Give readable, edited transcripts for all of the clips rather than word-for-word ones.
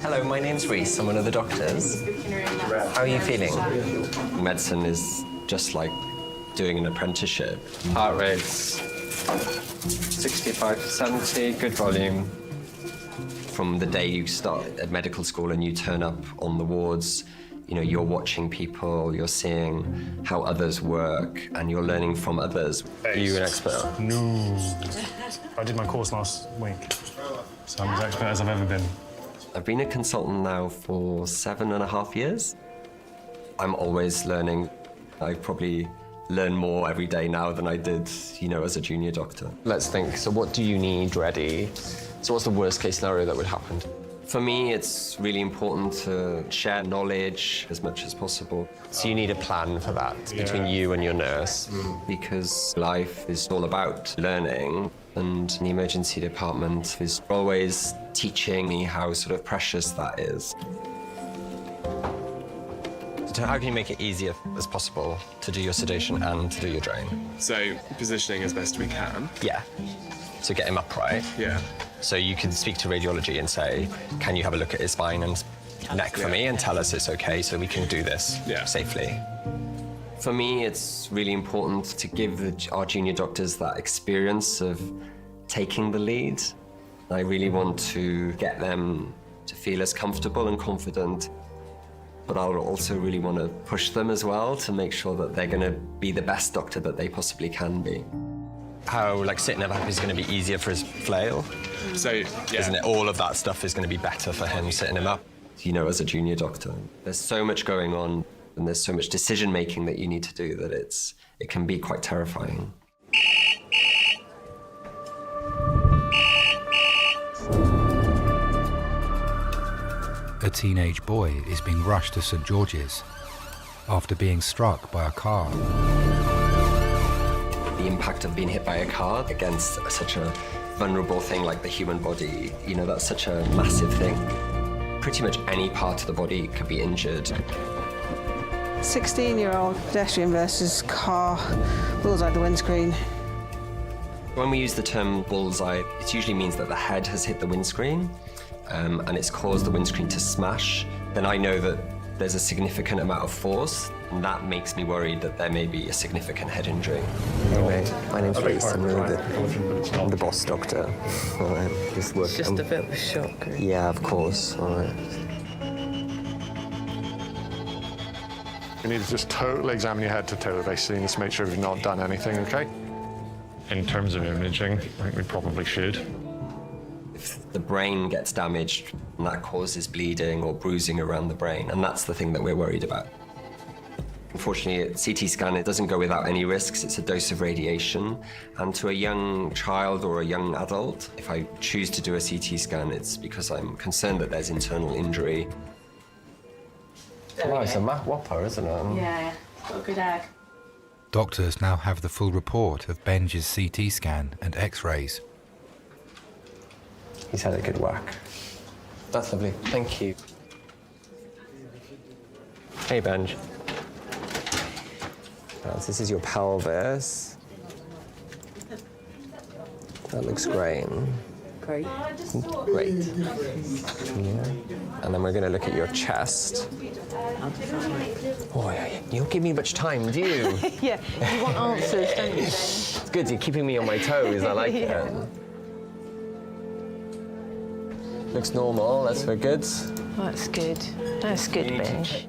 Hello, my name's Reese. I'm one of the doctors. How are you feeling? Medicine is just like doing an apprenticeship. Heart rate's 65 to 70, good volume. From the day you start at medical school and you turn up on the wards, you know, you're watching people, you're seeing how others work, and you're learning from others. Are you an expert? No. I did my course last week, so I'm as expert as I've ever been. I've been a consultant now for 7.5 years. I'm always learning. I probably learn more every day now than I did, you know, as a junior doctor. Let's think, so what do you need ready? So what's the worst case scenario that would happen? For me, it's really important to share knowledge as much as possible. So you need a plan for that between you and your nurse, because life is all about learning, and the emergency department is always teaching me how sort of precious that is. So how can you make it easier as possible to do your sedation and to do your drain? So positioning as best we can. Yeah. So get him upright. Yeah. So you can speak to radiology and say, can you have a look at his spine and neck for me and tell us it's okay so we can do this safely. For me, it's really important to give our junior doctors that experience of taking the lead. I really want to get them to feel as comfortable and confident, but I'll also really want to push them as well to make sure that they're going to be the best doctor that they possibly can be. How, like, sitting him up is going to be easier for his flail. So, yeah. Isn't it? All of that stuff is going to be better for him sitting him up. You know, as a junior doctor, there's so much going on and there's so much decision-making that you need to do that it can be quite terrifying. A teenage boy is being rushed to St George's after being struck by a car. The impact of being hit by a car against such a vulnerable thing like the human body, you know, that's such a massive thing. Pretty much any part of the body could be injured. 16-year-old pedestrian versus car, bullseye the windscreen. When we use the term bullseye, it usually means that the head has hit the windscreen and it's caused the windscreen to smash. Then I know that there's a significant amount of force, and that makes me worried that there may be a significant head injury. Anyway, my name's Reese. I'm the boss doctor. All right, just work. It's just a bit of a shock. Really. Yeah, of course. All right. You need to just totally examine your head to toe, basically, and just make sure you've not done anything, okay? In terms of imaging, I think we probably should. If the brain gets damaged, that causes bleeding or bruising around the brain, and that's the thing that we're worried about. Unfortunately, a CT scan, it doesn't go without any risks. It's a dose of radiation. And to a young child or a young adult, if I choose to do a CT scan, it's because I'm concerned that there's internal injury. Wow, it's a map whopper, isn't it? Yeah, got a good egg. Doctors now have the full report of Benj's CT scan and X-rays. He's had a good whack. That's lovely. Thank you. Hey, Benj. This is your pelvis. That looks great. Great. Great. Yeah. And then we're going to look at your chest. Oh, yeah. You don't give me much time, do you? Yeah, you want answers, don't you, Ben? It's good. You're keeping me on my toes. I like it. Looks normal. That's for good. That's good. That's good, Benj.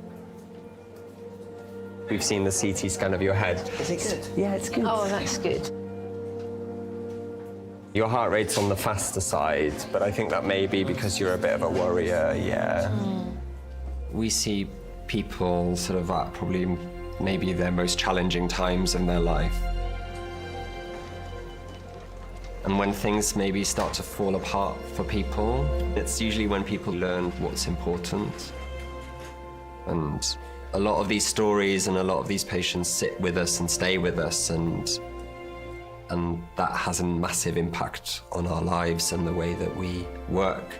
We've seen the CT scan of your head. Is it good? Yeah, it's good. Oh, that's good. Your heart rate's on the faster side, but I think that may be because you're a bit of a worrier, yeah. We see people sort of at probably maybe their most challenging times in their life. And when things maybe start to fall apart for people, it's usually when people learn what's important. And a lot of these stories and a lot of these patients sit with us and stay with us, and that has a massive impact on our lives and the way that we work.